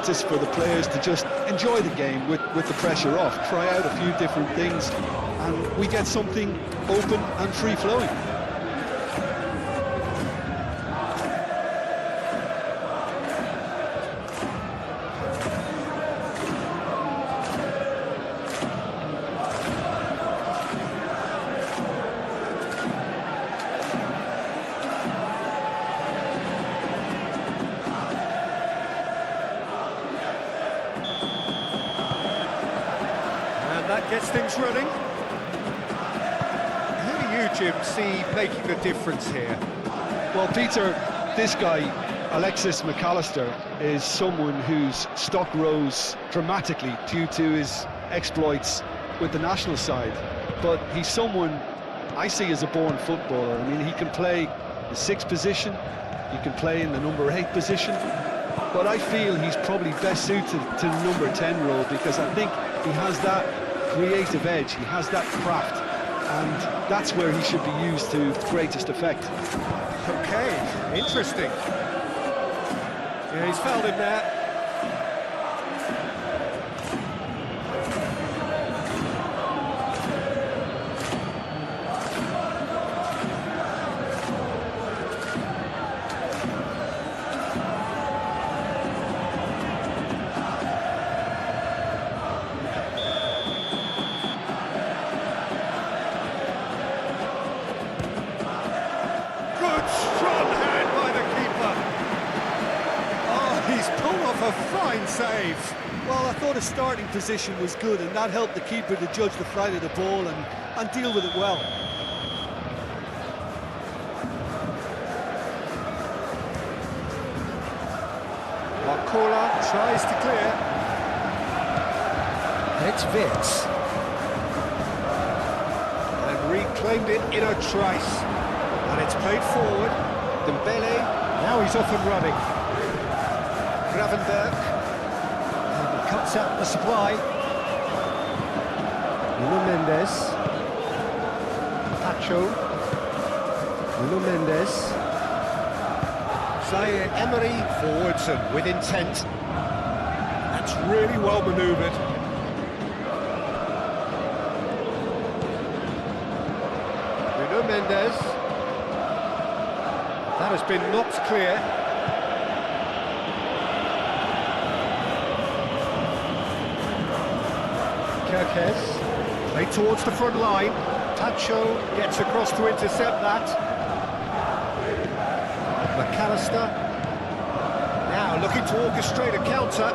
impetus for the players to just enjoy the game with the pressure off, try out a few different things, and we get something open and free-flowing. That gets things running. Who do you, Jim, see making the difference here? Well, Peter, this guy, Alexis McAllister, is someone whose stock rose dramatically due to his exploits with the national side. But he's someone I see as a born footballer. I mean, he can play the 6th position, he can play in the number 8 position, but I feel he's probably best suited to the number 10 role because I think he has that creative edge, he has that craft, and that's where he should be used to greatest effect. Okay, interesting. Yeah, he's fouled him there. A fine save. Well, I thought his starting position was good, and that helped the keeper to judge the flight of the ball and deal with it well. Marcola tries to clear. It's Vitz. And reclaimed it in a trice. And it's played forward. Dembele, now he's off and running. Gravenberg, and he cuts out the supply. Nuno Mendes, Pacho, Nuno Mendes, Zaire Emery forwards and with intent. That's really well manoeuvred. Nuno Mendes, that has been knocked clear. Kirkes, played towards the front line. Tacho gets across to intercept that. McAllister, now looking to orchestrate a counter.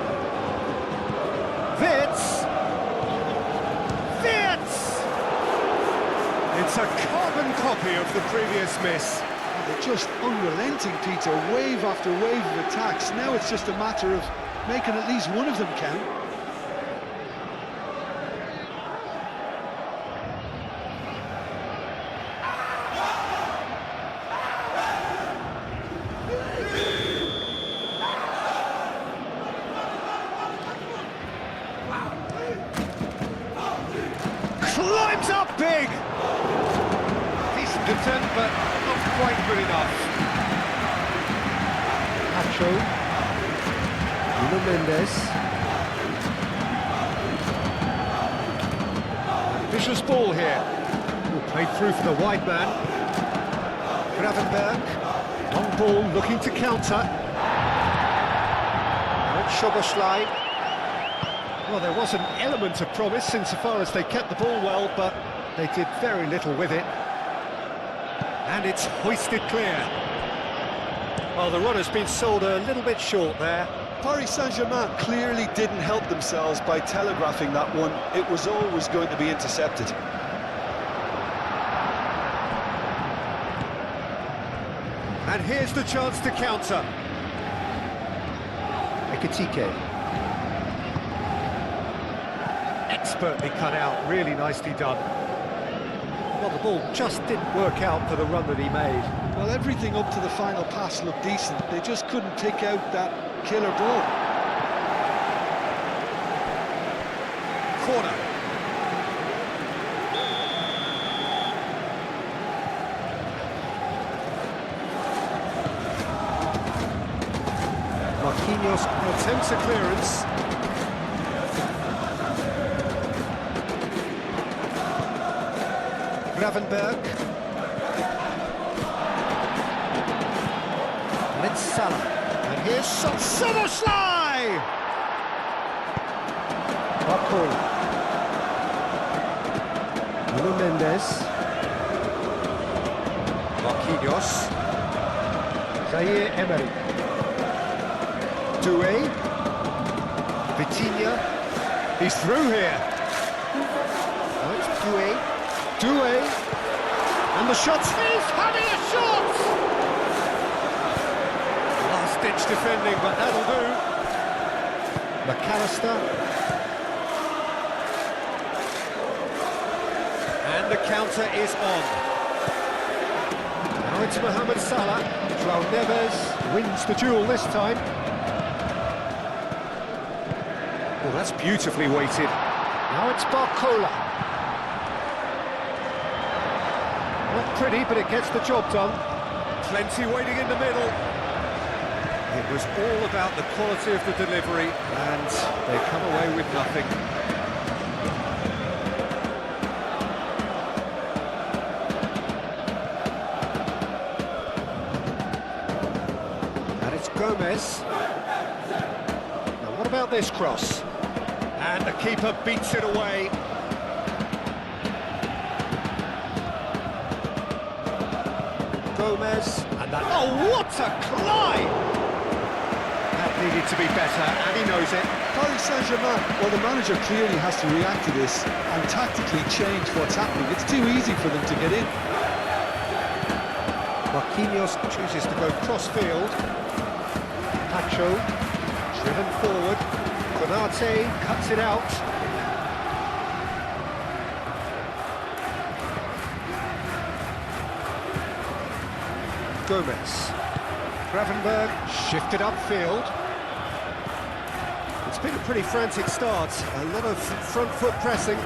Vitz! It's a carbon copy of the previous miss. They're just unrelenting, Peter, wave after wave of attacks. Now it's just a matter of making at least one of them count. Climbs up big! Decent attempt, but not quite good enough. Pacho. Nuno Mendes. Vicious ball here. Played through for the wide man. Gravenberg. Long ball looking to counter. Schoboschlei. Well, there was an element of promise insofar as they kept the ball well, but they did very little with it. And it's hoisted clear. Well, the run has been sold a little bit short there. Paris Saint-Germain clearly didn't help themselves by telegraphing that one. It was always going to be intercepted. And here's the chance to counter. Ekitike. Expertly cut out, really nicely done. Well, the ball just didn't work out for the run that he made. Well, everything up to the final pass looked decent. They just couldn't pick out that killer ball. Corner. Marquinhos Marquinhos attempts a clearance. Gravenberg. And it's Salah. And here's Soboslai! Bakul. Nuno Mendes. Marquinhos. Zaire Emery. Doué. Vitinha. He's through here. Oh, it's Doué. Doué. And the shot. He's having a shot! Last-ditch defending, but that'll do. McAllister. And the counter is on. Now it's Mohamed Salah. João Neves wins the duel this time. Oh, that's beautifully weighted. Now it's Barcola. Not pretty, but it gets the job done. Plenty waiting in the middle. It was all about the quality of the delivery, and they come away with nothing. And it's Gomez. Now what about this cross? And the keeper beats it away. Gomez, and that... Oh, what a climb! That needed to be better, and he knows it. Paris Saint-Germain, well, the manager clearly has to react to this and tactically change what's happening. It's too easy for them to get in. Marquinhos chooses to go cross-field. Pacho, driven forward. Konate cuts it out. Gomez. Gravenberg shifted upfield. It's been a pretty frantic start. A lot of front foot pressing.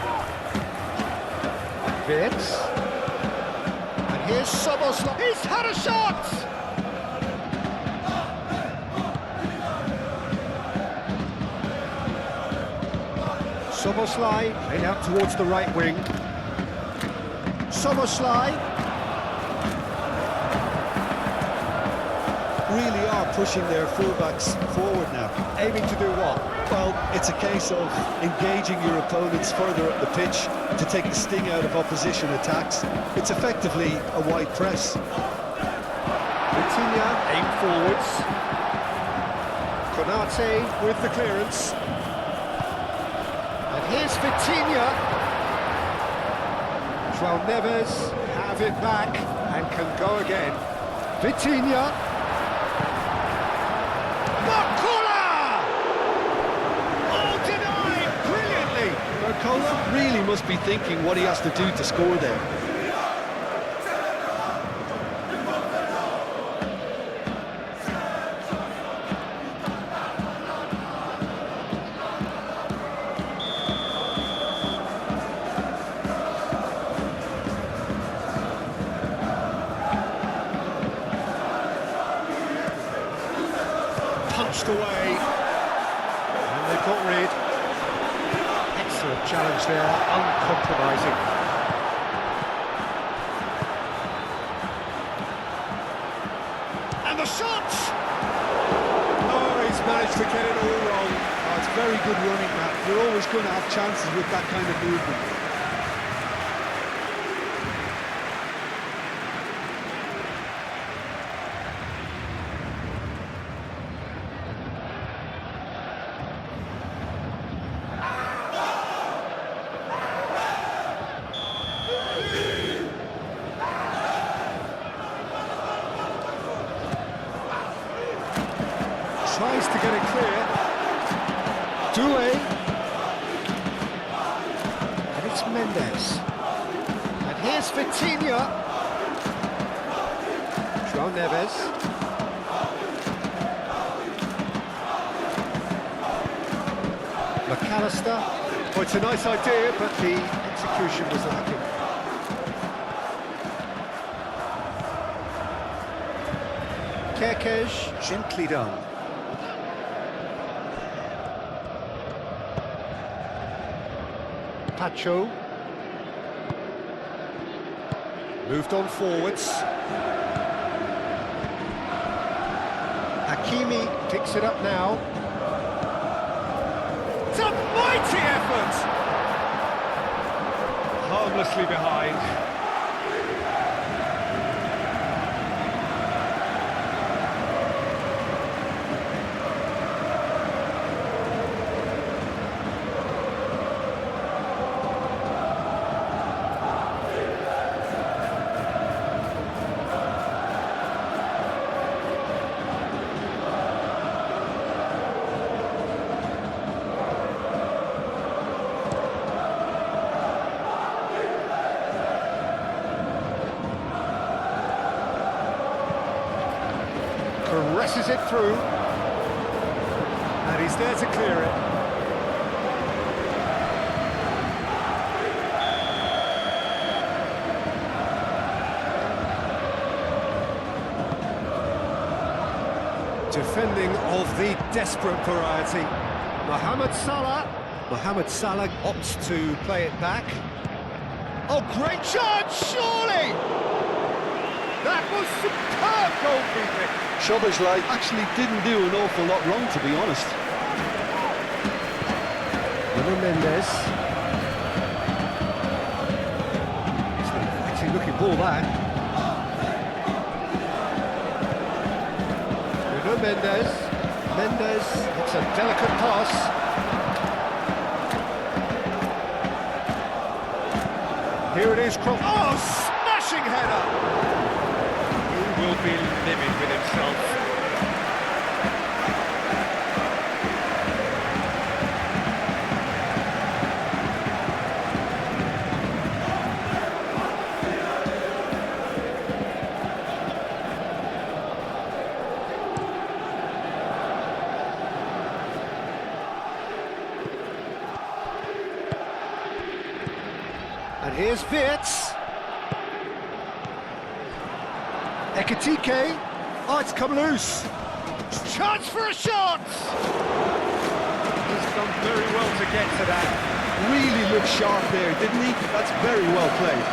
Wirtz. And here's Soboslai. He's had a shot! Soboslai played out towards the right wing. Soboslai. Really are pushing their fullbacks forward now. Aiming to do what? Well, it's a case of engaging your opponents further up the pitch to take the sting out of opposition attacks. It's effectively a wide press. Vitinha aim forwards. Konate with the clearance. And here's Vitinha. João Neves have it back and can go again. Vitinha. Barcola really must be thinking what he has to do to score there. Punched away, and they've got rid. Excellent challenge there, uncompromising. And the shot! Oh, he's managed to get it all wrong. Oh, it's very good running, Matt. You're always going to have chances with that kind of movement. Tries to get it clear. Doué. And it's Mendes. And here's Vitinha. João Neves. McAllister. Oh, it's a nice idea, but the execution was lacking. Kerkez, gently done. Pacho. Moved on forwards. Hakimi picks it up now. It's a mighty effort! Harmlessly behind. Presses it through, and he's there to clear it. Defending of the desperate variety. Mohamed Salah opts to play it back. Oh, great chance, surely! That was superb goalkeeping. Szoboszlai actually didn't do an awful lot wrong, to be honest. Nuno Mendes. It's an exciting looking ball, that. Nuno Mendes. It's a delicate pass. Here it is, oh, smashing header! Will be livid with himself. And here's Wirtz. Ekitike. Oh, it's come loose. Chance for a shot! He's done very well to get to that. Really looked sharp there, didn't he? That's very well played.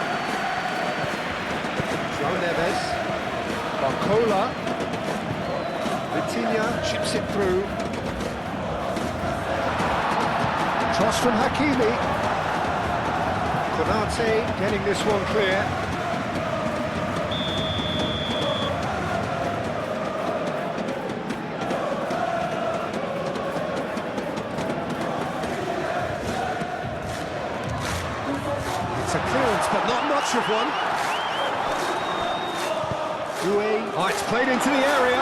João Neves. Barcola. Vitinha chips it through. Toss from Hakimi. Konate getting this one clear. It's a clearance, but not much of one. Oh, it's played into the area.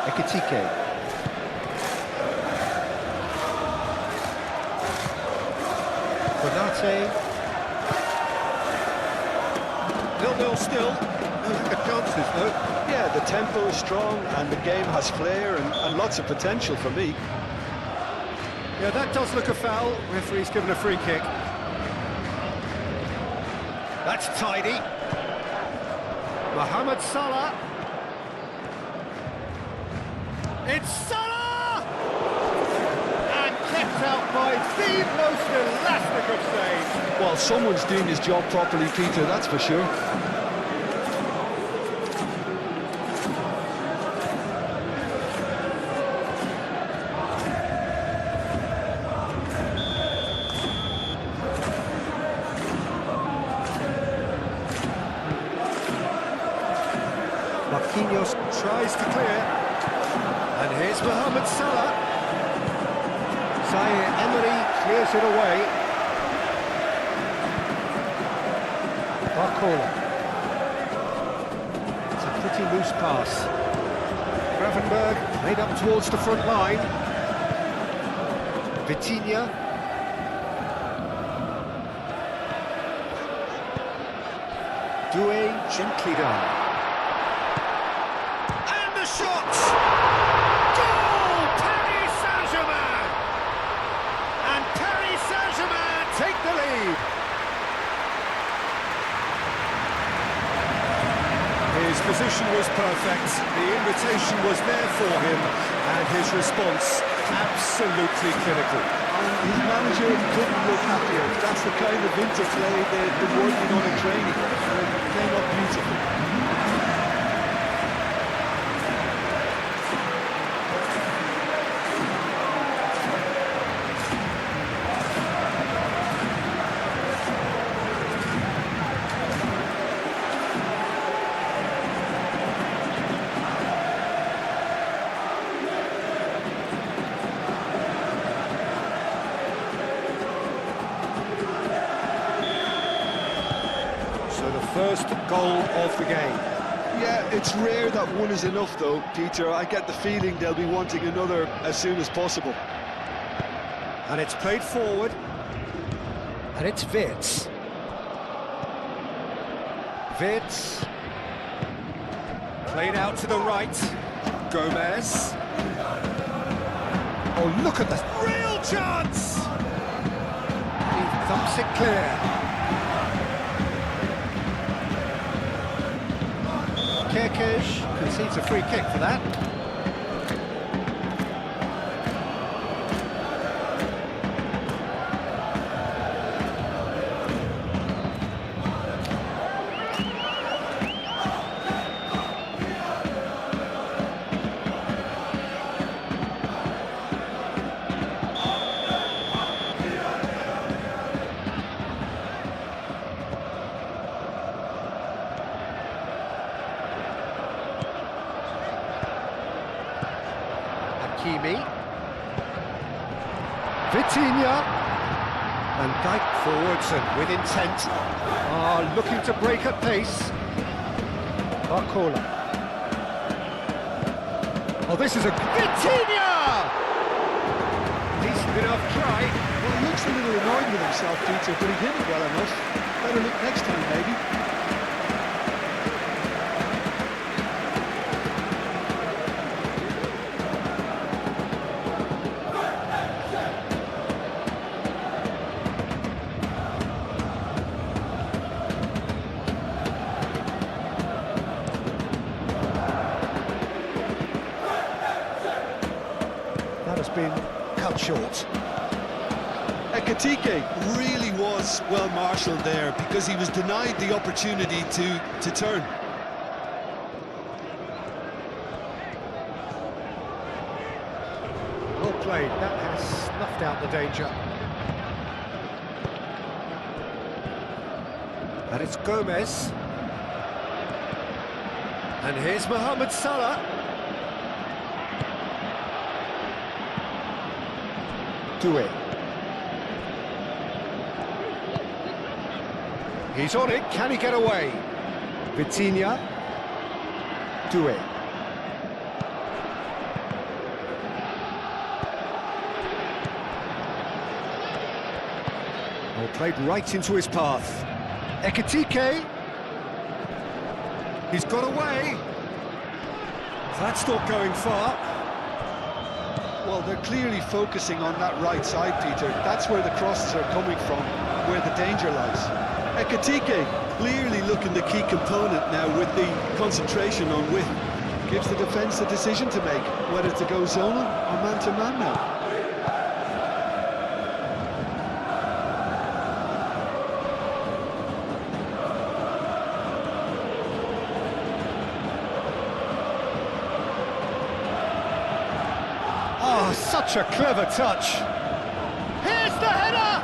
Ekitike. Konate. 0-0 still. No lack of chances, though. Yeah, the tempo is strong and the game has flair and lots of potential for me. Yeah, that does look a foul. Referee's given a free kick. That's tidy. Mohamed Salah. It's Salah! And kept out by the most elastic of saves. Well, someone's doing his job properly, Peter, that's for sure. Marquinhos tries to clear. And here's Mohamed Salah. Zaire Emery clears it away. Barcola. It's a pretty loose pass. Gravenberg made up towards the front line. Vitinha. Doué gently done. Shot! Goal! Paris Saint-Germain! And Paris Saint-Germain take the lead. His position was perfect, the invitation was there for him, and his response Absolutely clinical. And his manager couldn't look happier. That's the kind of interplay they've been working on in training. It came up beautifully. So the first goal of the game. Yeah, it's rare that one is enough though, Peter. I get the feeling they'll be wanting another as soon as possible. And it's played forward. And it's Wirtz. Wirtz. Played out to the right. Gomez. Oh, look at this. Real chance! He thumps it clear. Kerkesh concedes a free kick for that. Hakimi. Vitinha. Van Dijk forwards and with intent. Looking to break at pace. Barcola. Oh, this is a... Vitinha! Decent enough try. Well, he looks a little annoyed with himself, Peter, but he did it well enough. Better look next time, maybe. That has been cut short. Ekitike really was well marshalled there because he was denied the opportunity to turn. Well played, that has snuffed out the danger. And it's Gomez. And here's Mohamed Salah. Doué. He's on it, can he get away? Vitinha. Doué. Well, played right into his path. Ekitike. He's got away. That's not going far. Well, they're clearly focusing on that right side, Peter. That's where the crosses are coming from, where the danger lies. Ekitike clearly looking the key component now with the concentration on width. Gives the defence a decision to make, whether to go zonal or man-to-man now. Oh, such a clever touch. Here's the header!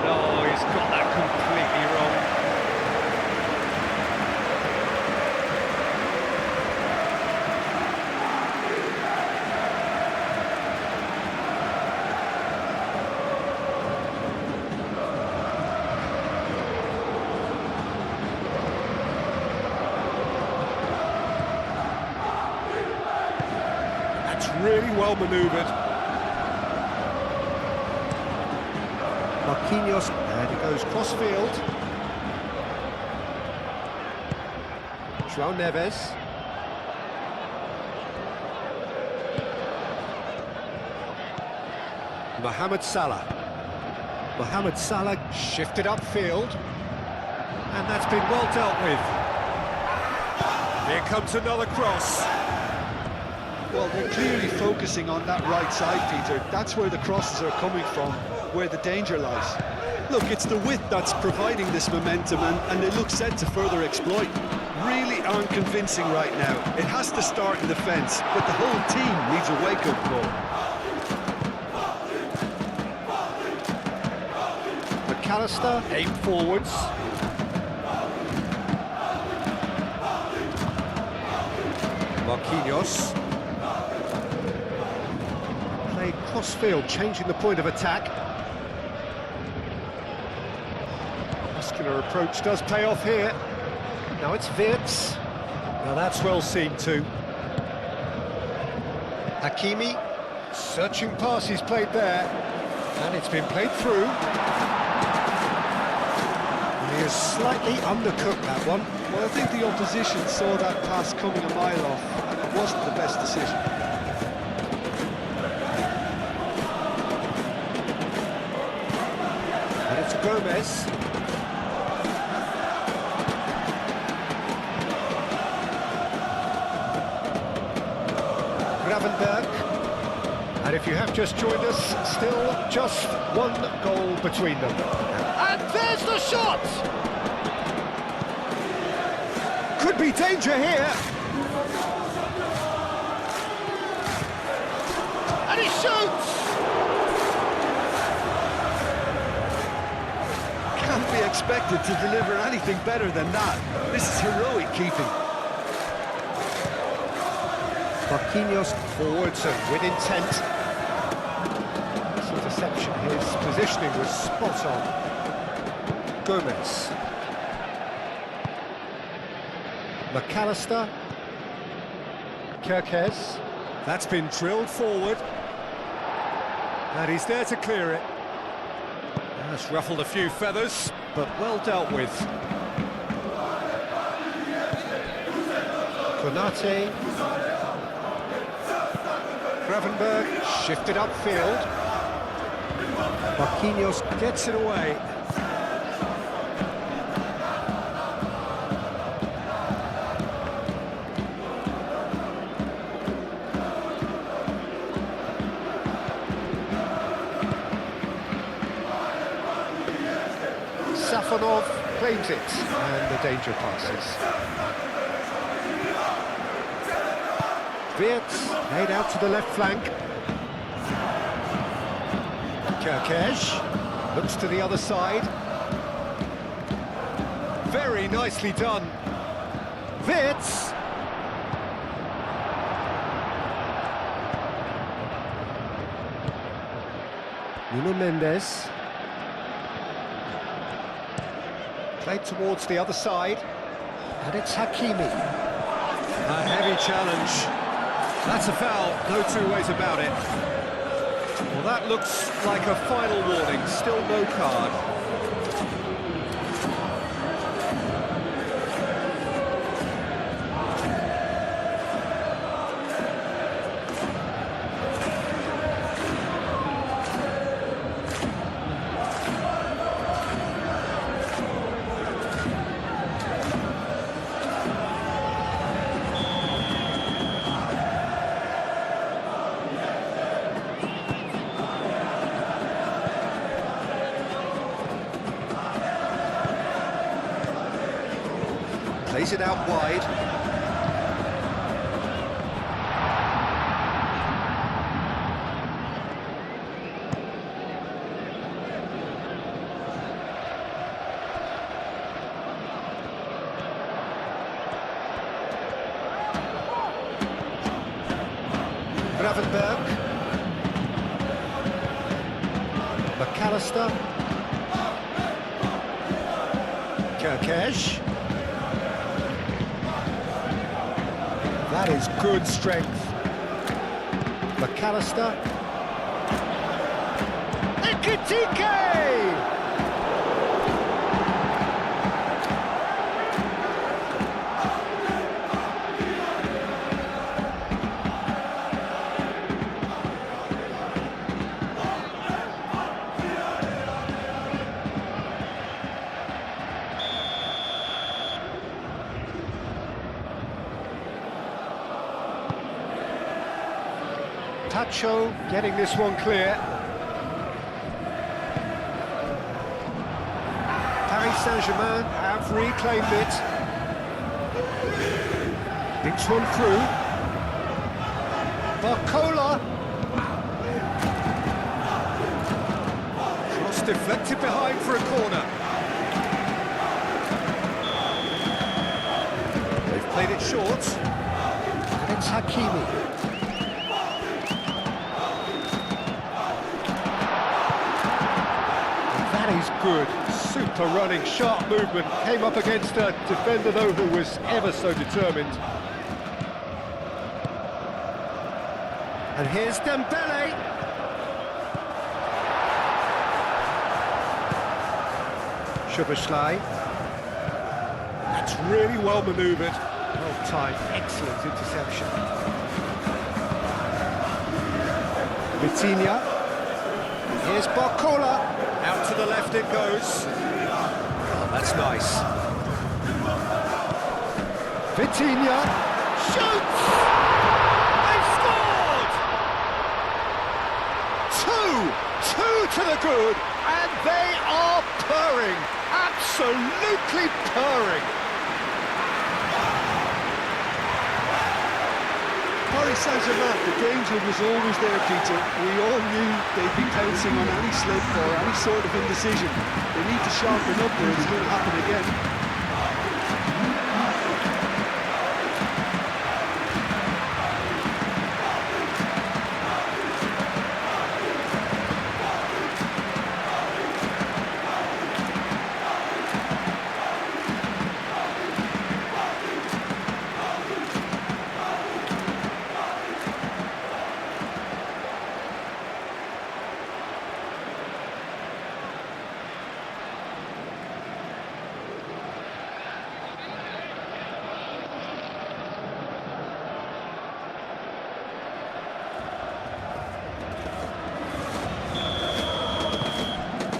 No, he's got that completely wrong. That's really well manoeuvred. Marquinhos, and it goes cross-field. João Neves. Mohamed Salah. Mohamed Salah shifted upfield. And that's been well dealt with. Here comes another cross. Well, they're clearly focusing on that right side, Peter. That's where the crosses are coming from, where the danger lies. Look, it's the width that's providing this momentum, and they look set to further exploit. Really aren't convincing right now. It has to start in defence, but the whole team needs a wake-up call. McAllister, aim forwards. Marquinhos. Played cross-field, changing the point of attack. Muscular approach does pay off here. Now it's Wirtz. Now that's well seen too. Hakimi, searching pass he's played there. And it's been played through. He has slightly undercooked that one. Well, I think the opposition saw that pass coming a mile off, and it wasn't the best decision. And it's Gomez. Gravenberg. And if you have just joined us, still just one goal between them. And there's the shot! Could be danger here. And he shoots! Can't be expected to deliver anything better than that. This is heroic keeping. Marquinhos forwards and with intent. This interception, his positioning was spot on. Gomez. McAllister. Kirkes. That's been drilled forward. And he's there to clear it. That's ruffled a few feathers, but well dealt with. Konate. Gravenberg shifted upfield. Marquinhos gets it away. Safonov claims it, and the danger passes. Wirtz made out to the left flank. Kirkes looks to the other side. Very nicely done. Wirtz. Nuno Mendes. Played towards the other side. And it's Hakimi. A heavy challenge. That's a foul, no two ways about it. Well, that looks like a final warning, still no card. Plays it out wide. Gravenberg. McAllister. Kirkes. That is good strength. McAllister. Ekitike! Tacho getting this one clear. Paris Saint-Germain have reclaimed it. Dinks one through. Barcola. Cross deflected behind for a corner. They've played it short. And it's Hakimi. He's good, super running, sharp movement, came up against a defender though who was ever so determined. And here's Dembele. Szoboszlai. That's really well manoeuvred, well timed, excellent interception. Vitinha. Here's Barcola. Out to the left it goes. Oh, that's nice. Vitinha shoots! They've scored! Two to the good, and they are purring, absolutely purring. Paris Saint-Germain, the danger was always there, Peter. We all knew they'd be pouncing on any slip or any sort of indecision. They need to sharpen up or it's going to happen again.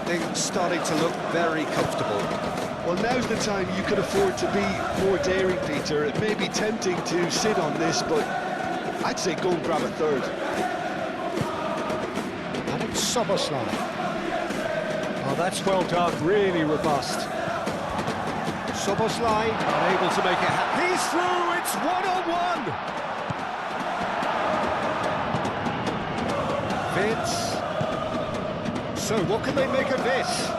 Things starting to look very comfortable. Well, now's the time you could afford to be more daring, Peter. It may be tempting to sit on this, but I'd say go and grab a third. And it's Szoboszlai. Oh, that's well done, really robust. Szoboszlai unable to make it happen. He's through, it's one-on-one! Vince. So, what can they make of this?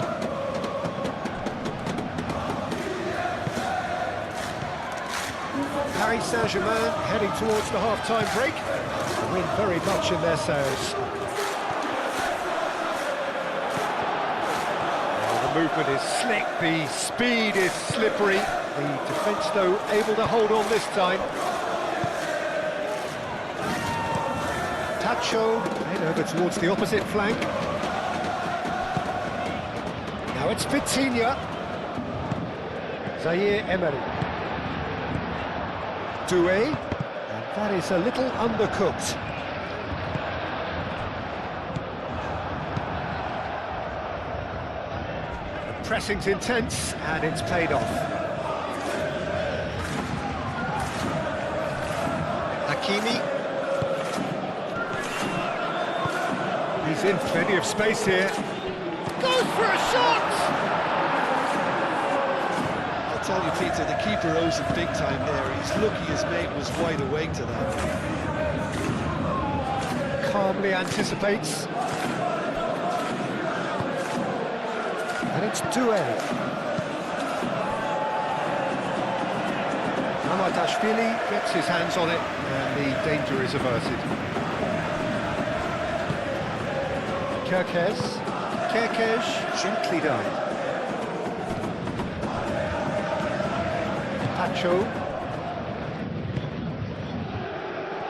Paris Saint-Germain heading towards the half-time break. The wind very much in their sails. Oh, the movement is slick, the speed is slippery. The defence, though, able to hold on this time. Tacho head over towards the opposite flank. Now it's Vitinha. Zaire Emery. Doué. And that is a little undercooked. The pressing's intense and it's paid off. Hakimi. He's in plenty of space here. Goes for a shot! I'll tell you, Peter, the keeper owes him big time there. He's lucky his mate was wide awake to that. Calmly anticipates. And it's Doué. Mamardashvili gets his hands on it, and the danger is averted. Kerkez, gently done. Tacho.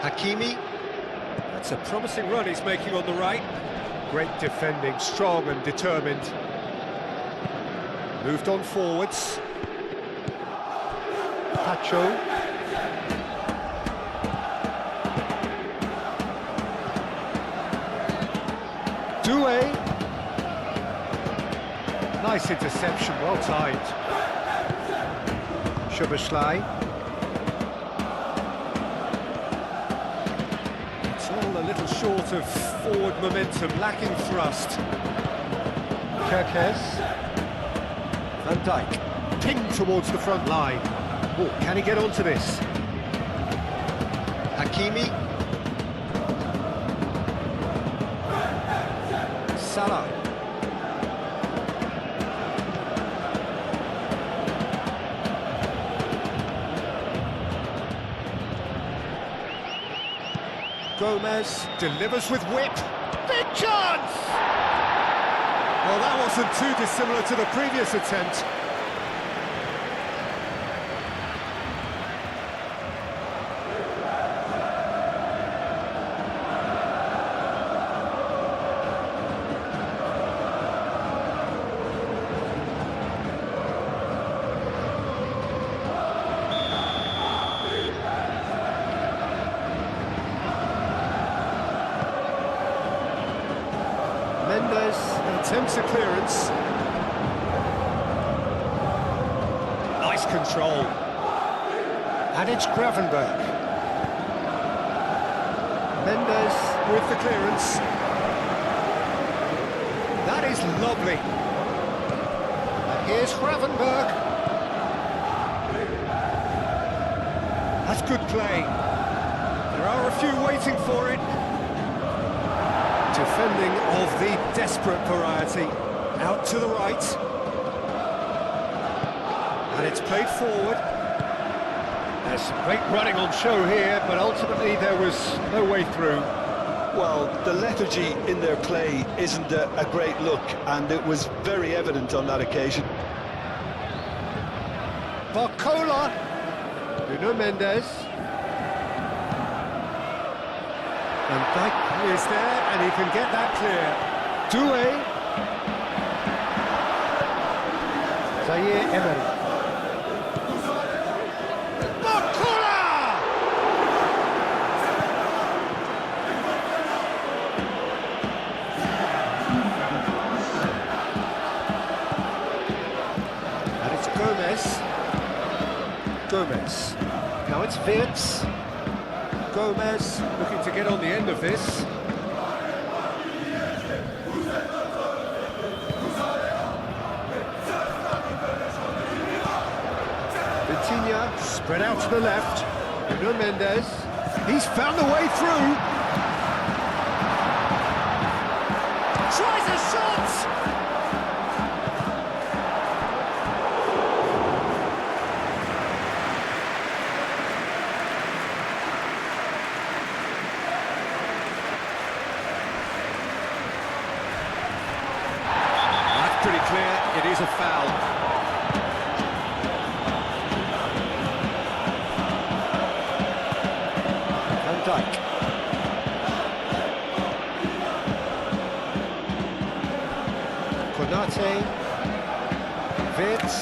Hakimi. That's a promising run he's making on the right. Great defending, strong and determined. Moved on forwards. Tacho. Doué. Nice interception, well timed. Szoboszlai. It's all a little short of forward momentum, lacking thrust. Kerkez. Van Dijk. Pinged towards the front line. Oh, can he get onto this? Hakimi. Salah. Gomez delivers with whip. Big chance! Well, that wasn't too dissimilar to the previous attempt. Mendes attempts a clearance. Nice control. And it's Gravenberch. Mendes with the clearance. That is lovely. And here's Gravenberch. That's good play. There are a few waiting for it. Defending of the desperate variety. Out to the right. And it's played forward. There's some great running on show here, but ultimately there was no way through. Well, the lethargy in their play isn't a great look, and it was very evident on that occasion. Barcola. Nuno Mendes. Van Dijk is there, and he can get that clear. Doué. Zaire Emery. Barcola! And it's Gomez. Gomez. Now it's Wirtz. Gomez looking to get on the end of this. Vitinha spread out to the left. Nuno Mendes. He's found a way through. Tries a shot! Pretty clear, it is a foul. Van Dijk. Konate. Wirtz.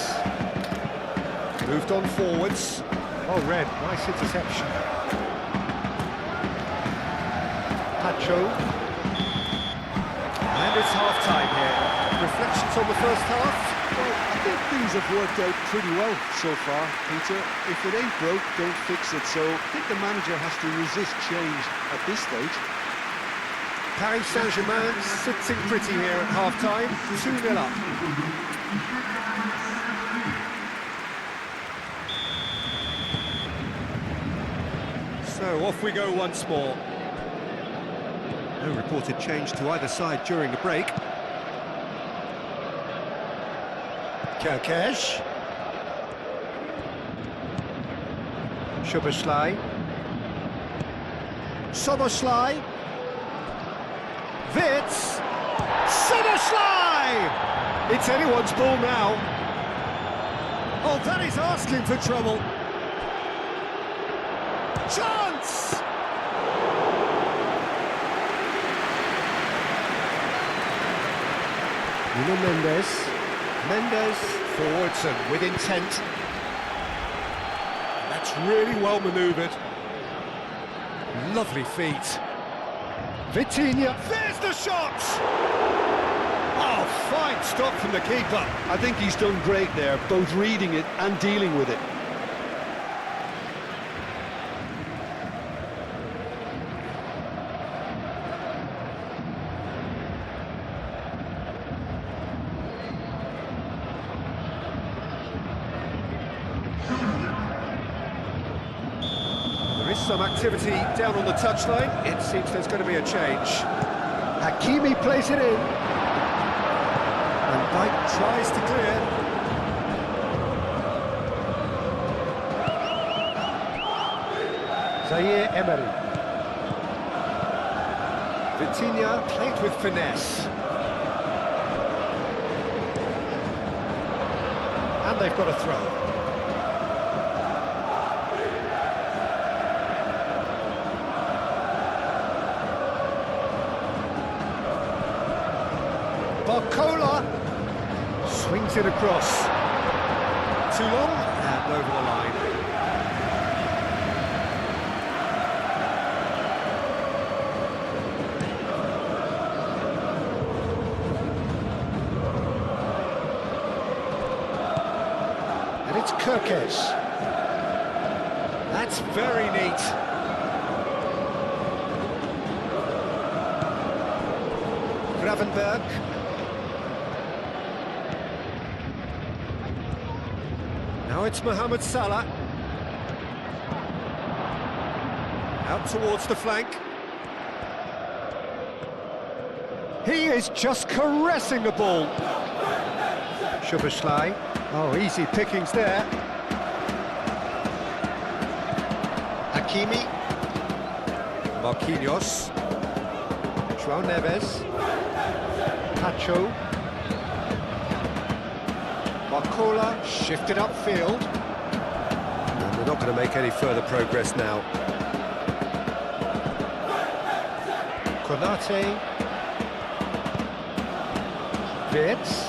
Moved on forwards. Oh, Red, nice interception. Pacho. And it's half-time here. Reflections on the first half? Well, I think things have worked out pretty well so far, Peter. If it ain't broke, don't fix it. So I think the manager has to resist change at this stage. Paris Saint-Germain sitting pretty here at half-time, 2-0 up. So off we go once more. No reported change to either side during the break. Kerkez. Szoboszlai. Szoboszlai. Wirtz. Szoboszlai! It's anyone's ball now. Oh, that is asking for trouble. Chance! Nuno Mendes. Mendes forwards and with intent. That's really well manoeuvred. Lovely feet. Vitinha, there's the shot! Oh, fine stop from the keeper. I think he's done great there, both reading it and dealing with it. some activity down on the touchline. It seems there's going to be a change. Hakimi plays it in. And Dijk tries to clear. Zaire Emery. Vitinha played with finesse. And they've got a throw. Barcola swings it across. Too long and over the line. And it's Kirkes. That's very neat. Gravenberg. Now it's Mohamed Salah. Out towards the flank. He is just caressing the ball. Szoboszlai. Oh, easy pickings there. Hakimi. Marquinhos. João Neves. Pacho. Barcola shifted upfield. And they're not going to make any further progress now. Konate. Wirtz.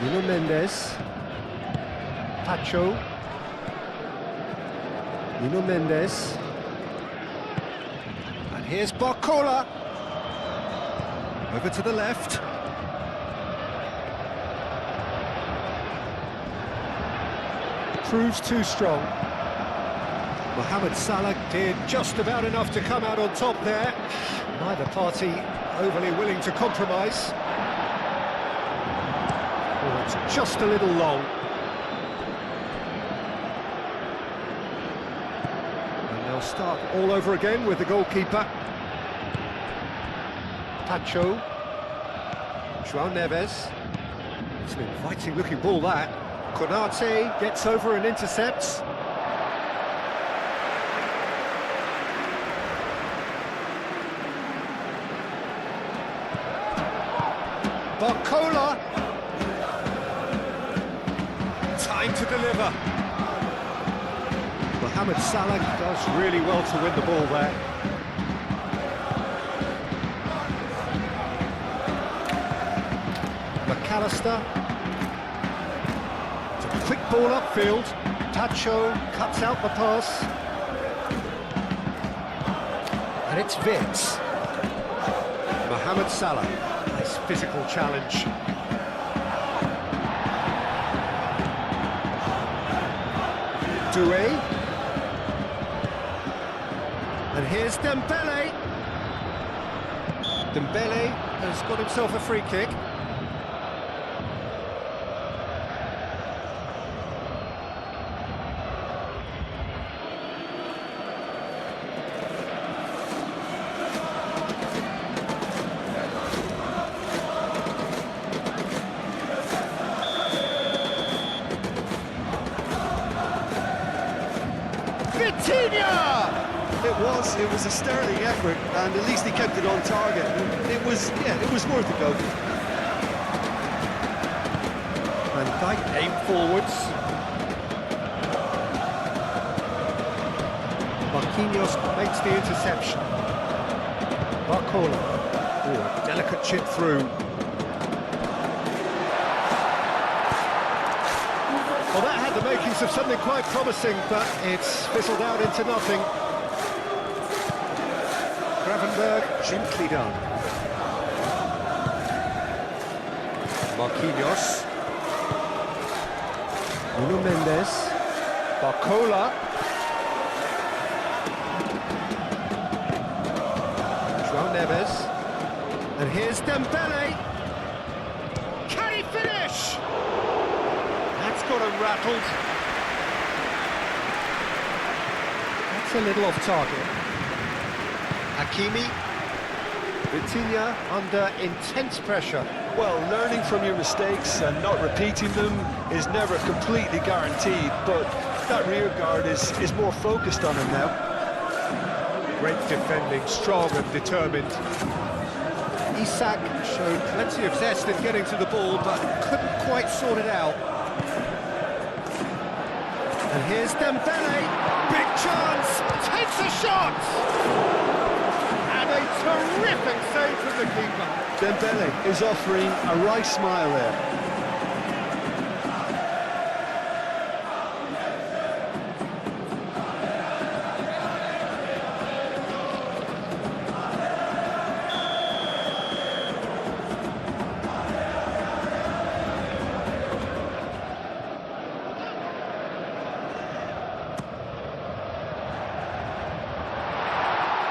Nuno Mendes. Pacho. Nuno Mendes. And here's Barcola. Over to the left. Proves too strong. Mohamed Salah did just about enough to come out on top there. Neither party overly willing to compromise. Oh, it's just a little long. And they'll start all over again with the goalkeeper. Pacho. João Neves. It's an inviting looking ball that. Konate gets over and intercepts. Barcola. Time to deliver. Mohamed Salah does really well to win the ball there. McAllister. It's a quick ball upfield. Tacho cuts out the pass. And it's Wirtz. Mohamed Salah. Nice physical challenge. Doué. And here's Dembele. Dembele has got himself a free kick. Vitinha! It was a sterling effort, and at least he kept it on target. It was worth a go. Van Dijk aimed forwards. Marquinhos makes the interception. Barcola. Oh, delicate chip through. Well, that had the makings of something quite promising, but it's fizzled out into nothing. Gravenberg, gently done. Marquinhos. Nuno Mendes. Barcola. Neves. And here's Dembele. Can he finish? That's got him rattled. That's a little off target. Hakimi. Vitinha under intense pressure. Well, learning from your mistakes and not repeating them is never completely guaranteed, but that rear guard is more focused on him now. Great defending, strong and determined. Isak showed plenty of zest in getting to the ball, but couldn't quite sort it out. And here's Dembele, big chance, takes a shot! And a terrific save from the keeper. Dembele is offering a right smile there.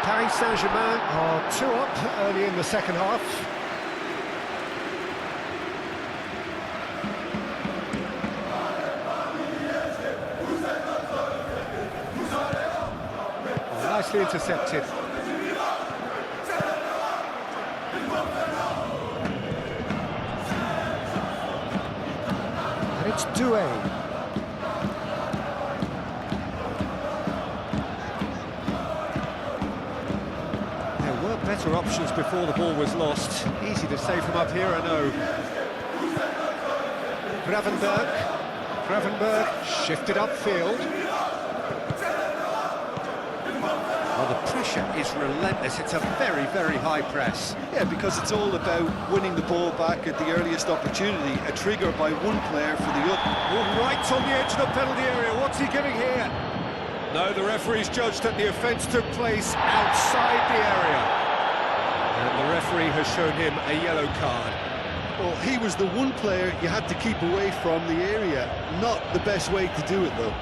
Paris Saint-Germain are 2 up early in the second half. Oh, nicely intercepted. And it's Doué. Better options before the ball was lost. Easy to say from up here, I know. Gravenberg shifted upfield. Well, the pressure is relentless. It's a very, very high press. Yeah, because it's all about winning the ball back at the earliest opportunity, a trigger by one player for the other. Oh, right on the edge of the penalty area. What's he giving here? No, the referee's judged that the offence took place outside the area. And the referee has shown him a yellow card. Well, he was the one player you had to keep away from the area. Not the best way to do it, though.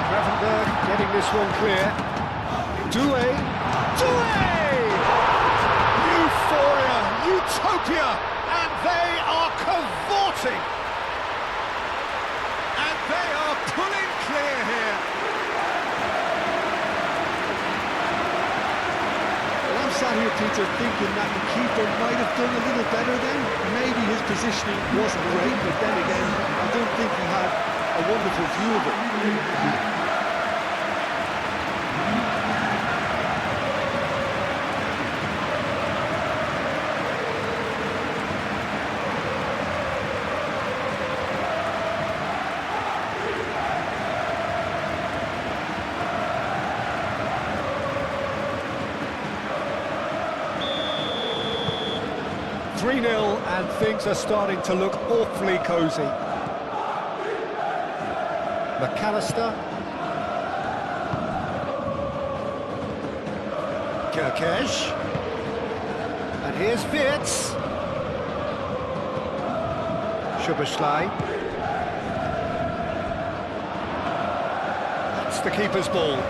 Gravenberg getting this one clear. Doué! Euphoria, utopia, and they are cavorting. And they are pulling clear here. Well, I'm sat here, Peter, thinking that the keeper might have done a little better then. Maybe his positioning wasn't great, but then again, I don't think he had a wonderful view of it. 3-0, and things are starting to look awfully cosy. McAllister. Kirkesh. And here's Wirtz. Szoboszlai. That's the keeper's ball.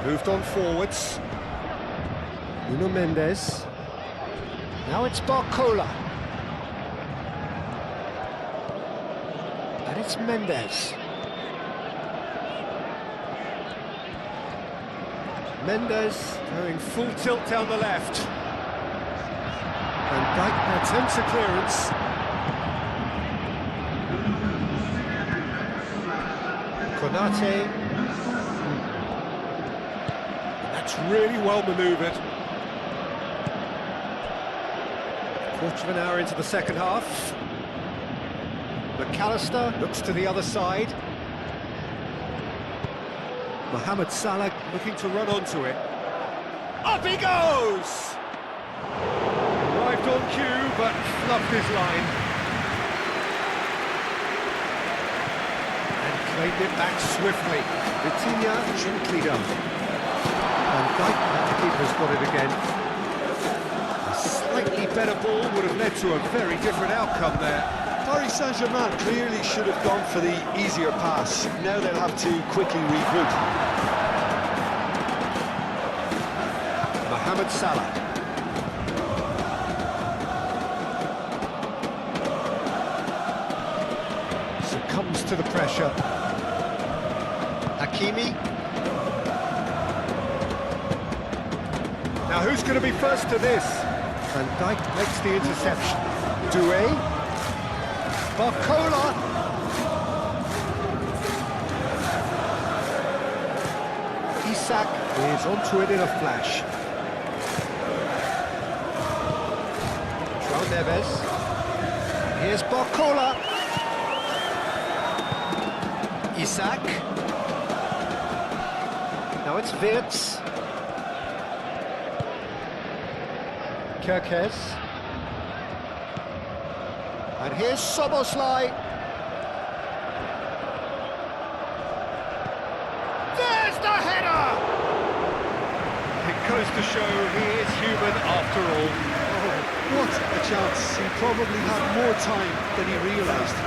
Moved on forwards. Nuno Mendes. Now it's Barcola. And it's Mendes. Mendes going full tilt down the left. And Dyke attempts a clearance. Konate. That's really well manoeuvred. Quarter of an hour into the second half. McAllister looks to the other side. Mohamed Salah looking to run onto it. Up he goes! Arrived on cue, but fluffed his line. played it back swiftly. Vitinha gently done. And Dijk, the keeper's got it again. A slightly better ball would have led to a very different outcome there. Paris Saint-Germain clearly should have gone for the easier pass. Now they'll have to quickly regroup. Mohamed Salah. Succumbs to the pressure. Hakimi. Now who's going to be first to this? Van Dijk makes the interception. Doué. Barcola. Isak is onto it in a flash. João Neves. Here's Barcola. Isak. Now it's Wirtz. Kerkez. And here's Szoboszlai. There's the header! It goes to show he is human after all. Oh, what a chance. He probably had more time than he realised.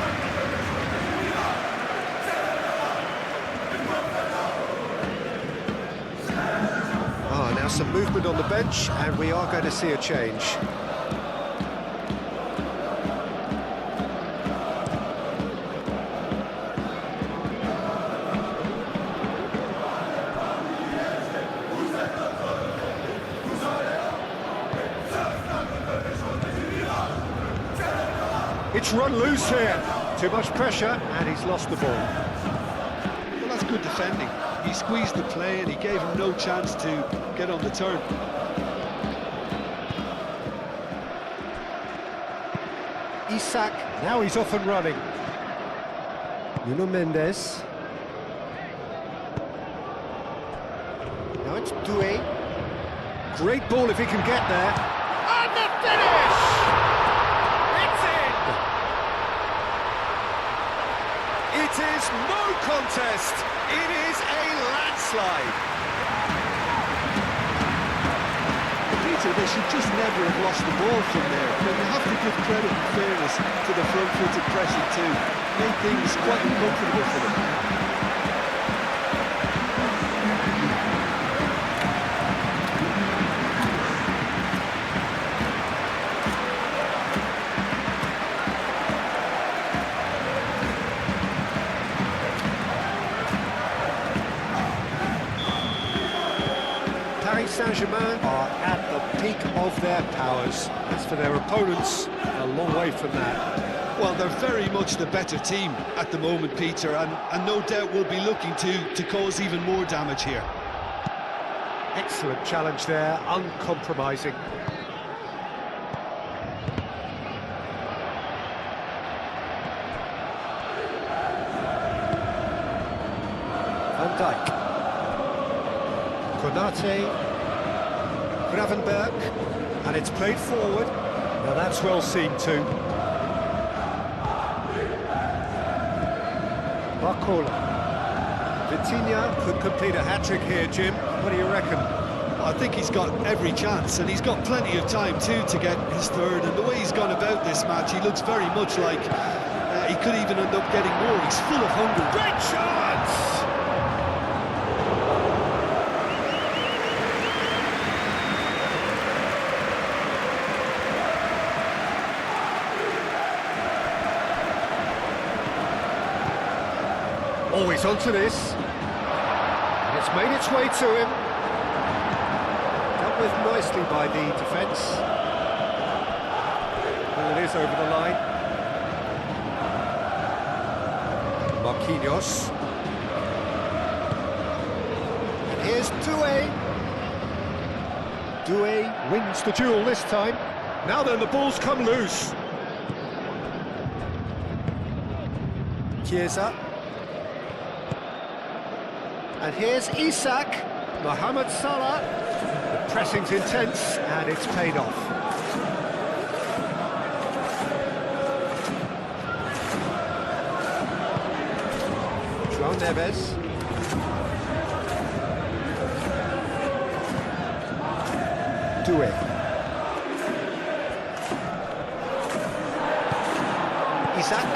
Now some movement on the bench, and we are going to see a change. It's run loose here. Too much pressure, and he's lost the ball. Well, that's good defending. He squeezed the play and he gave him no chance to get on the turn. Isak, now he's off and running. Nuno Mendes. Now it's Doué. Great ball if he can get there. And the finish! It's in! It is no contest. It is a landslide. Peter, they should just never have lost the ball from there. But you have to give credit and fairness to the front-footed pressing too. Made things quite uncomfortable for them. Paris Saint-Germain are at the peak of their powers. As for their opponents, a long way from that. Well, they're very much the better team at the moment, Peter, and no doubt will be looking to cause even more damage here. Excellent challenge there, uncompromising. Van Dijk. Konate. Gravenberg, and it's played forward. Now that's well seen too. Barcola. Vitinha could complete a hat-trick here, Jim. What do you reckon? I think he's got every chance, and he's got plenty of time too to get his third. And the way he's gone about this match, he looks very much like he could even end up getting more. He's full of hunger. Great chance! Always onto this, and it's made its way to him. Dealt with nicely by the defence. Ball is over the line. Marquinhos. And here's Doué. Doué wins the duel this time. Now then, the ball's come loose. Chiesa. And here's Isak, Mohamed Salah. The pressing's intense, and it's paid off. João Neves. Doué. Isaac.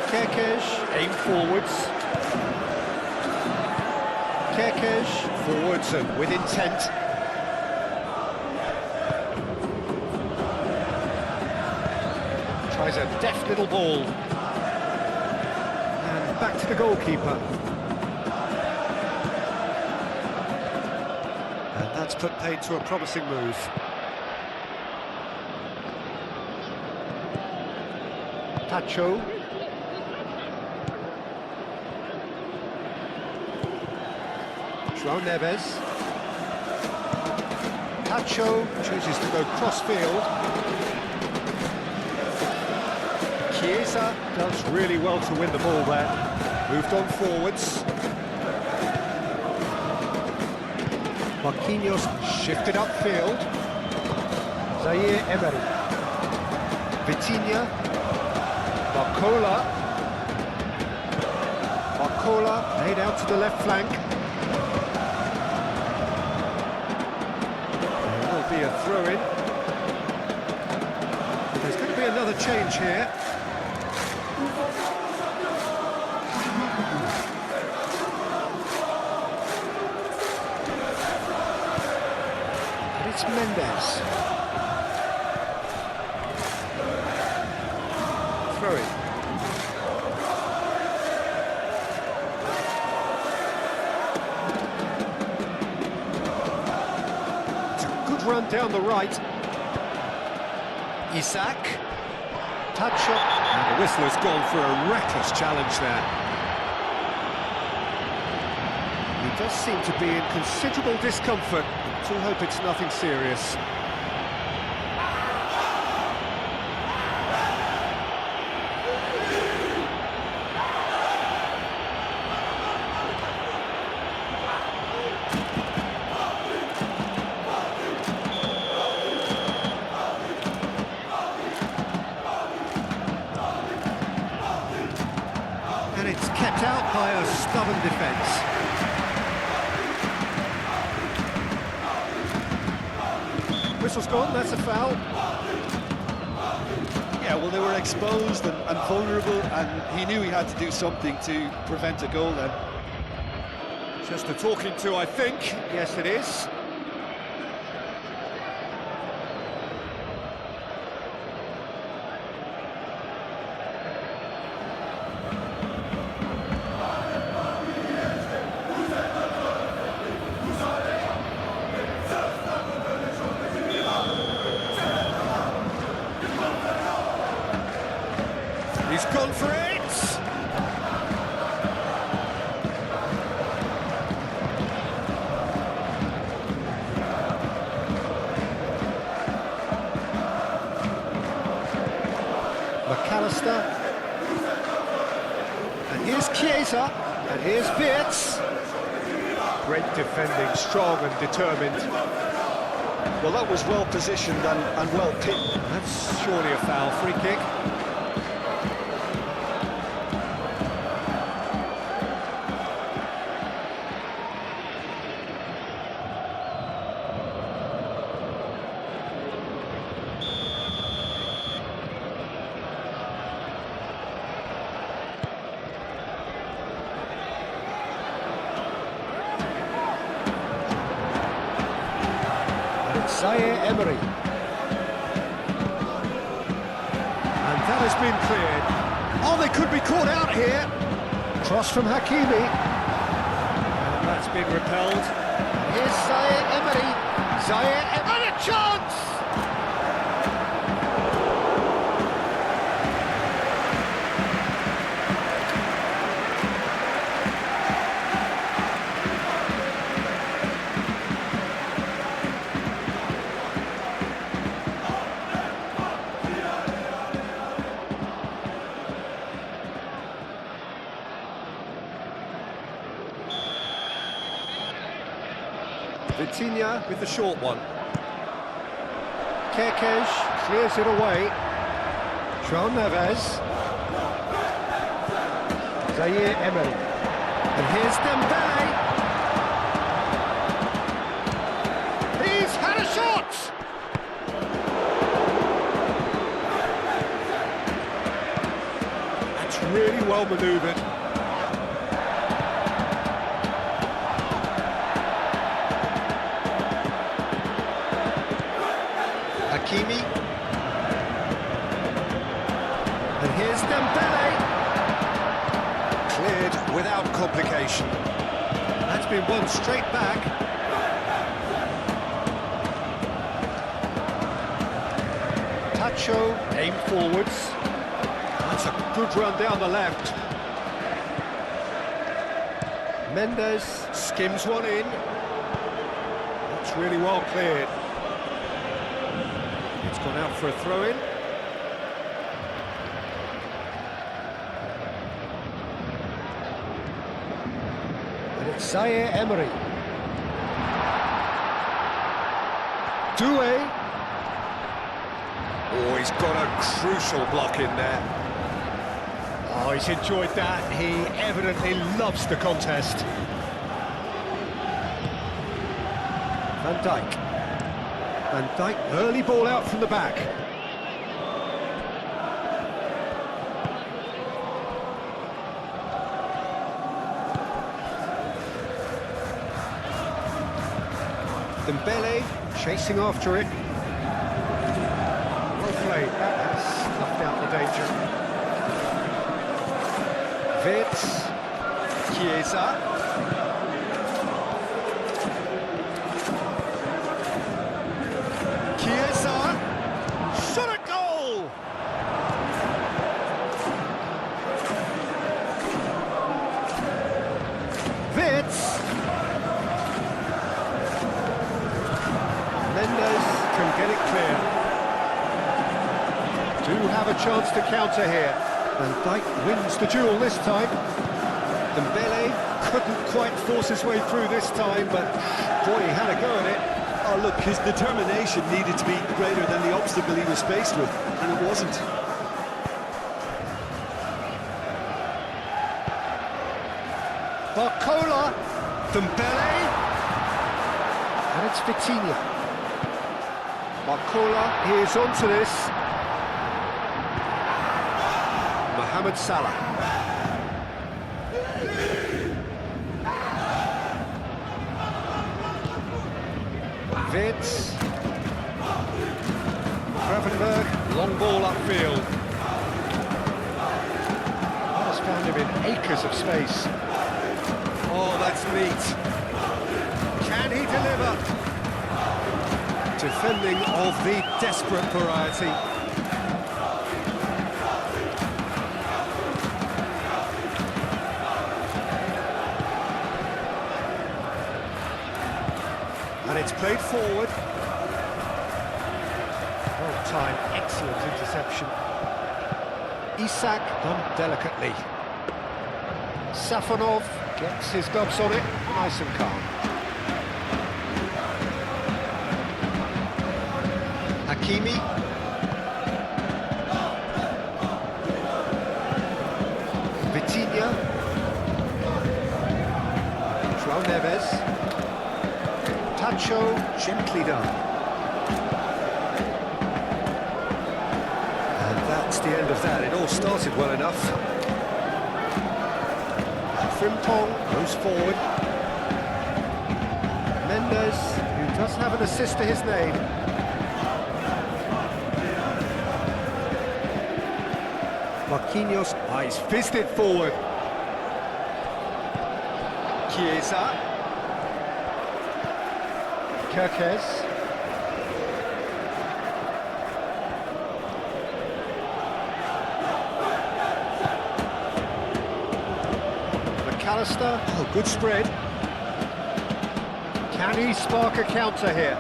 Kerkez, aim forwards. Kerkez, forwards and with intent. Tries a deft little ball. And back to the goalkeeper. And that's put paid to a promising move. Tacho. João Neves. Tacho chooses to go cross-field. Chiesa does really well to win the ball there. Moved on forwards. Marquinhos shifted upfield. Zaire Emery. Vitinha. Barcola. Barcola laid out to the left flank. There will be a throw-in. There's going to be another change here. And it's Mendes. Throw-in. Run down the right. Isaac. Touch shot. And the whistle has gone for a reckless challenge there. He does seem to be in considerable discomfort. I do hope it's nothing serious. And it's kept out by a stubborn defence. Whistle's gone, that's a foul. Yeah, well, they were exposed and vulnerable, and he knew he had to do something to prevent a goal then. Just a talking to, I think. Yes, it is. He's gone for it! McAllister. And here's Chiesa. And here's Wirtz. Great defending, strong and determined. Well, that was well positioned and well picked. That's surely a foul. Free kick. Zaire Emery. And that has been cleared. Oh, they could be caught out here. Cross from Hakimi. And that's been repelled. Here's Zaire Emery. Zaire Emery. And a chance! Vitinha with the short one. Kerkez clears it away. João Neves. Zaire Emery. And here's Dembele. He's had a shot! That's really well manoeuvred. Hakimi. And here's Dembele. Cleared without complication. That's been won straight back. Tacho aimed forwards. That's a good run down the left. Mendes skims one in. That's really well cleared. It's gone out for a throw-in. And it's Zaire Emery. Doué. Oh, he's got a crucial block in there. Oh, he's enjoyed that. He evidently loves the contest. Van Dijk. Van Dijk, early ball out from the back. Dembele chasing after it. Well played, that has snuffed out the danger. Wirtz, Chiesa. Chiesa, shot at goal! Wirtz. Mendes can get it clear. Do have a chance to counter here. Van Dijk wins the duel this time. Dembele couldn't quite force his way through this time, but boy, he had a go at it. Oh, look, his determination needed to be greater than the obstacle he was faced with, and it wasn't. Barcola, Dembele, and it's Vitinha. Barcola, he is onto this. Mohamed Salah. Wirtz. Gravenberg, long ball upfield. Has found him in acres of space. Oh, that's neat. Can he deliver? Defending of the desperate variety. And it's played forward. Well timed, excellent interception. Isak done delicately. Safonov gets his gloves on it, nice and calm. Hakimi. Vitinha. João Neves. Tacho, gently done. And that's the end of that. It all started well enough. Frimpong goes forward. Mendes, who does have an assist to his name. Marquinhos, he's fizzed it forward. Chiesa. Kerkez. McAllister, oh, good spread. Can he spark a counter here?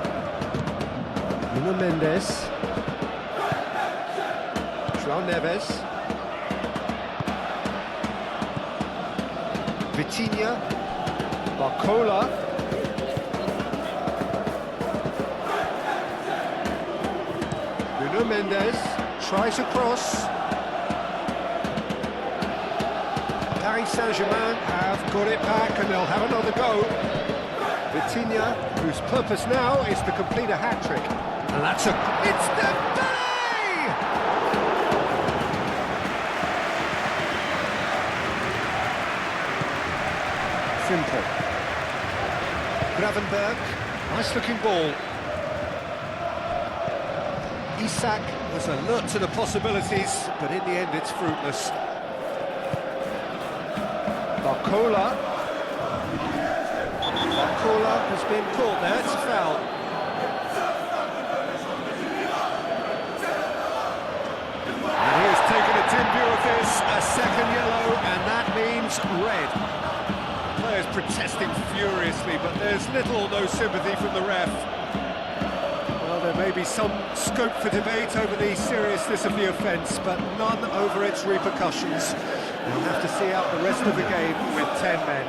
Nuno Mendes. João Neves. Vitinha. Barcola. Nuno Mendes tries a cross. Saint-Germain have got it back and they'll have another go. Vitinha, whose purpose now is to complete a hat-trick. And that's a... It's Dembele! Simple. Gravenberg, nice-looking ball. Isak was alert to the possibilities, but in the end it's fruitless. Barcola has been caught there, it's a foul. And he has taken a dim view of this, a second yellow, and that means red. Players protesting furiously, but there's little or no sympathy from the ref. Well, there may be some scope for debate over the seriousness of the offence, but none over its repercussions. We'll have to see out the rest of the game with 10 men.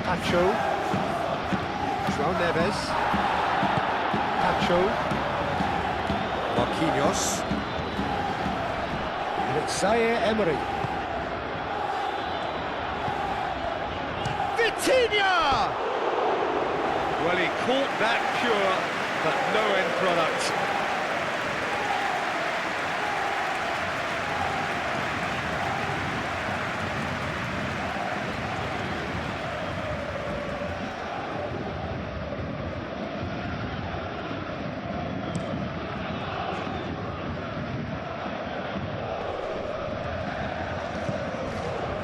Pacho. João Neves. Pacho. Marquinhos. And it's Zaire Emery. Vitinha! Well, he caught that pure, but no end product.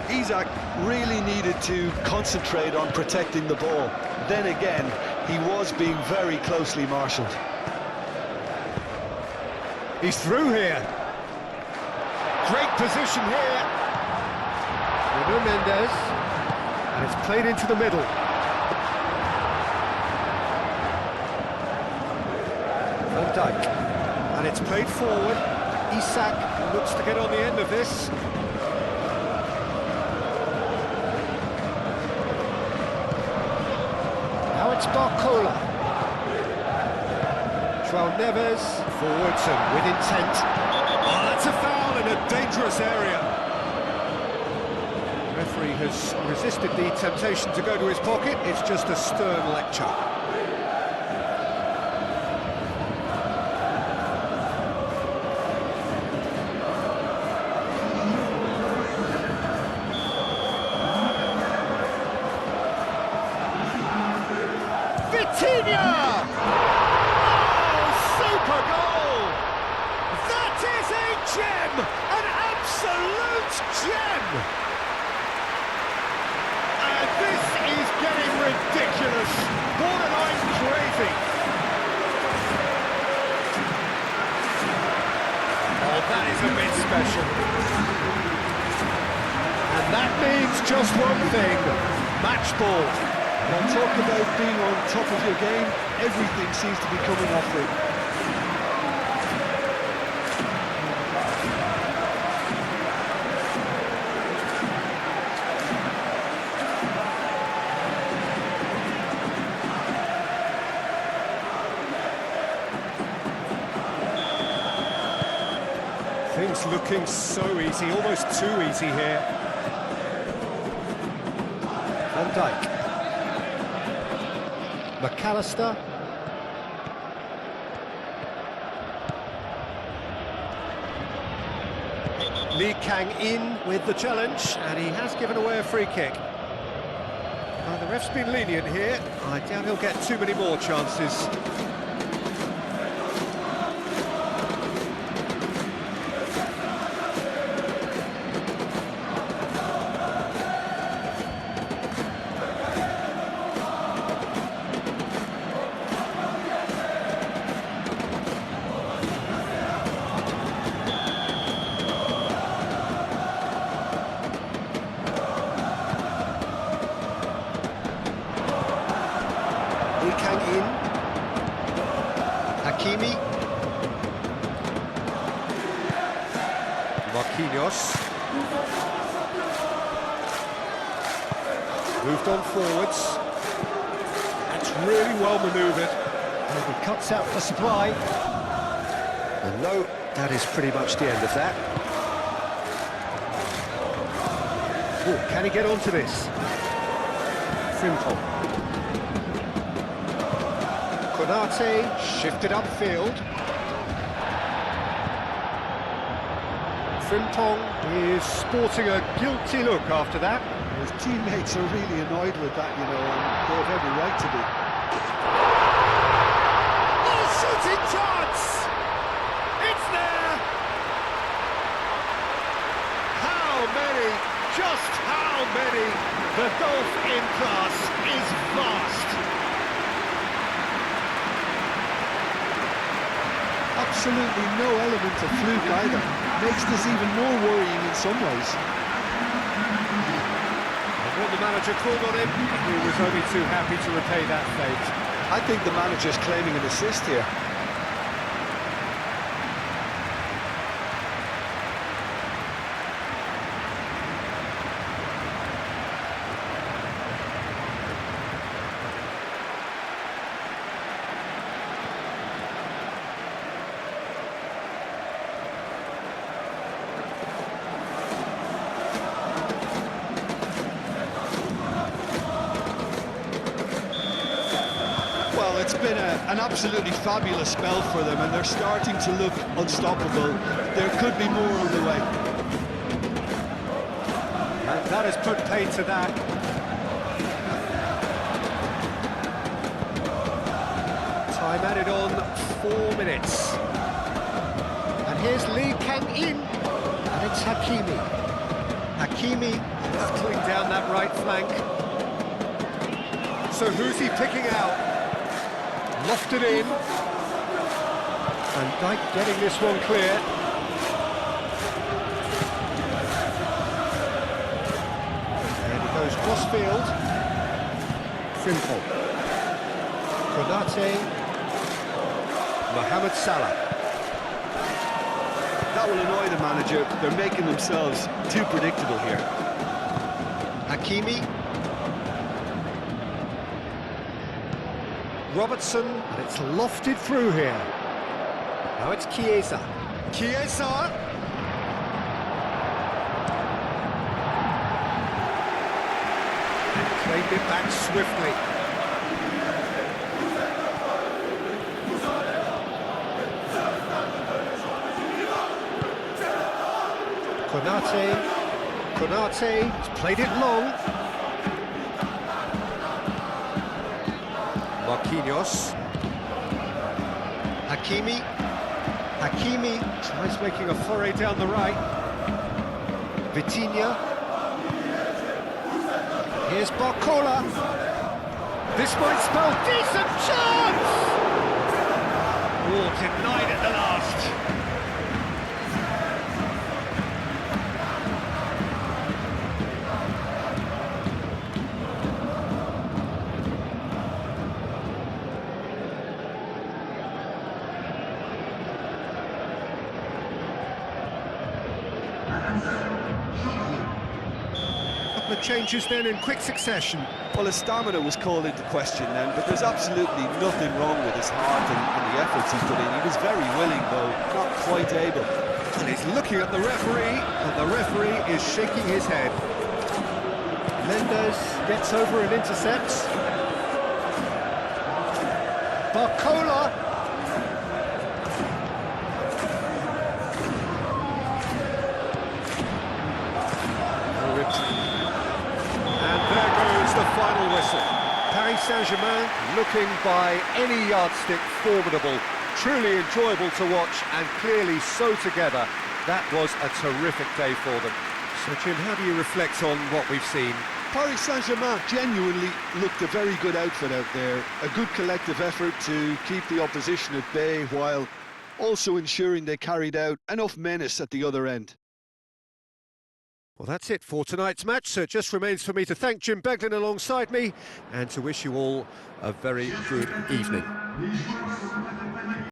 Isak really needed to concentrate on protecting the ball. Then again, he was being very closely marshalled. He's through here. Great position here. Bruno Mendes. And it's played into the middle. Van Dijk. And it's played forward. Isak looks to get on the end of this. Now it's Barcola. João Neves, forwards and with intent. Oh, that's a foul in a dangerous area. The referee has resisted the temptation to go to his pocket. It's just a stern lecture. Vitinha! Oh, super goal! That is a gem! An absolute gem! And this is getting ridiculous. Borderline crazy. Oh, that is a bit special. And that means just one thing. Match ball. Well, talk about being on top of your game, everything seems to be coming off it. Things looking so easy, almost too easy here. Van Dijk. McAllister. Lee Kang-in with the challenge, and he has given away a free kick. Well, the ref's been lenient here. I doubt he'll get too many more chances. Kang-in, Hakimi, Marquinhos, moved on forwards, that's really well manoeuvred, and he cuts out the supply, And no, that is pretty much the end of that. Oh, can he get onto this? Frimpong. Konate shifted upfield. Frimpong is sporting a guilty look after that. His teammates are really annoyed with that, you know, and they have every right to be. Oh, shooting chance! It's there! How many? Just how many? The golf in class is vast. Absolutely no element of fluke either. Makes this even more worrying in some ways. And when the manager called on him, he was only too happy to repay that fate. I think the manager's claiming an assist here. Well, it's been an absolutely fabulous spell for them, and they're starting to look unstoppable. There could be more on the way. And that has put paid to that. Time added on 4 minutes. And here's Lee Kang-in, and it's Hakimi. Hakimi hustling down that right flank. So who's he picking out? Lofted in. Van Dijk getting this one clear. And he goes cross-field. Frimpong. Konate. Mohamed Salah. That will annoy the manager. They're making themselves too predictable here. Hakimi. Robertson, and it's lofted through here. Now it's Chiesa. Chiesa! And claimed it back swiftly. Konate, he's played it long. Marquinhos. Hakimi tries making a foray down the right. Vitinha. Here's Barcola. This might spell decent chance! Oh, denied at the last. Couple of changes then in quick succession. Well, his stamina was called into question then, but there's absolutely nothing wrong with his heart and the efforts he put in. He was very willing, though, not quite able. And he's looking at the referee, and the referee is shaking his head. Mendes gets over and intercepts. Barcola. And there goes the final whistle. Paris Saint-Germain looking by any yardstick formidable. Truly enjoyable to watch, and clearly so together. That was a terrific day for them. So, Jim, how do you reflect on what we've seen? Paris Saint-Germain genuinely looked a very good outfit out there. A good collective effort to keep the opposition at bay, while also ensuring they carried out enough menace at the other end. Well, that's it for tonight's match, so it just remains for me to thank Jim Beglin alongside me and to wish you all a very good evening.